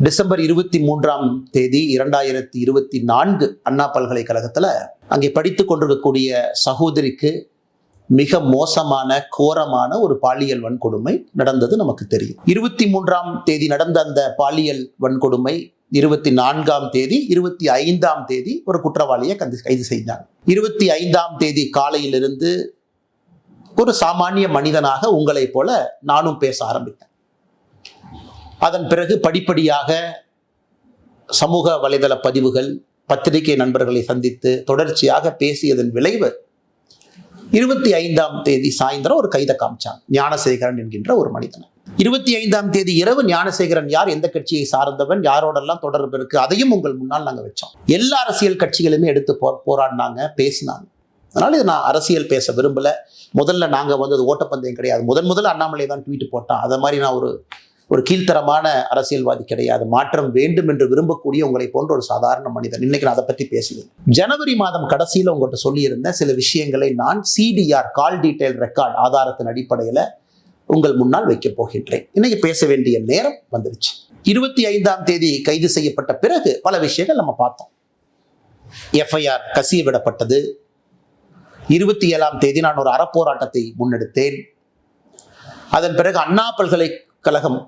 December 23ஆம் தேதி 2024 அண்ணா பல்கலைக்கழகத்தில் அங்கே படித்துக் கொண்டிருக்கக்கூடிய சகோதரிக்கு மிக மோசமான கோரமான ஒரு பாலியல் வன்கொடுமை நடந்தது நமக்கு தெரியும். 23ஆம் தேதி நடந்த அந்த பாலியல் வன்கொடுமை 24ஆம் தேதி 25ஆம் தேதி ஒரு குற்றவாளியை கைது செய்தார். 25ஆம் தேதி காலையிலிருந்து ஒரு சாமானிய மனிதனாக உங்களைப் போல நானும் பேச ஆரம்பித்தேன். அதன் பிறகு படிப்படியாக சமூக வலைதள பதிவுகள், பத்திரிகை நண்பர்களை சந்தித்து தொடர்ச்சியாக பேசியதன் விளைவு 25ஆம் தேதி சாயந்தரம் ஒரு கைதை காமிச்சாங்க, ஞானசேகரன் என்கின்ற ஒரு மனிதன். 25ஆம் தேதி இரவு ஞானசேகரன் யார், எந்த கட்சியை சார்ந்தவன், யாரோடெல்லாம் தொடர்பு இருக்கு, அதையும் உங்கள் முன்னால் நாங்கள் வச்சோம். எல்லா அரசியல் கட்சிகளுமே எடுத்து போராடினாங்க, பேசினாங்க. அதனால இது நான் அரசியல் பேச விரும்பல. முதல்ல நாங்கள் அது ஓட்டப்பந்தயம் கிடையாது. முதல்ல அண்ணாமலை தான் ட்வீட் போட்டான். அதை மாதிரி நான் ஒரு கீழ்த்தரமான அரசியல்வாதி கிடையாது. மாற்றம் வேண்டும் என்று விரும்பக்கூடிய உங்களை போன்ற ஒரு சாதாரண மனிதன். இன்னைக்கு நான் அதை பற்றி பேசுவேன். ஜனவரி மாதம் கடைசியில் உங்கள்கிட்ட சொல்லியிருந்த சில விஷயங்களை நான் சிடிஆர், கால் டீடைல் ரெக்கார்ட் ஆதாரத்தின் அடிப்படையில் உங்கள் முன்னால் வைக்கப் போகின்றேன். இன்னைக்கு பேச வேண்டிய நேரம் வந்துருச்சு. 25ஆம் தேதி கைது செய்யப்பட்ட பிறகு பல விஷயங்கள் நம்ம பார்த்தோம். எஃப்ஐஆர் கசிய விடப்பட்டது. 27ஆம் தேதி நான் ஒரு அறப்போராட்டத்தை முன்னெடுத்தேன். அதன் பிறகு அண்ணா பல்கலைக்கழகம்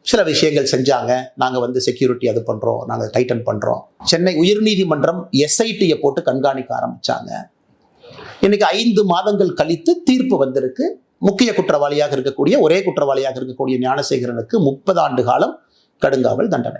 சில விஷயங்கள் செஞ்சாங்க. நாங்கள் செக்யூரிட்டி அது பண்ணுறோம், நாங்கள் டைட்டன் பண்ணுறோம். சென்னை உயர்நீதிமன்றம் எஸ்ஐடியை போட்டு கண்காணிக்க ஆரம்பித்தாங்க. இன்னைக்கு 5 மாதங்கள் கழித்து தீர்ப்பு வந்திருக்கு. முக்கிய குற்றவாளியாக இருக்கக்கூடிய, ஒரே குற்றவாளியாக இருக்கக்கூடிய ஞானசேகரனுக்கு 30 ஆண்டு காலம் கடுங்காவல் தண்டனை.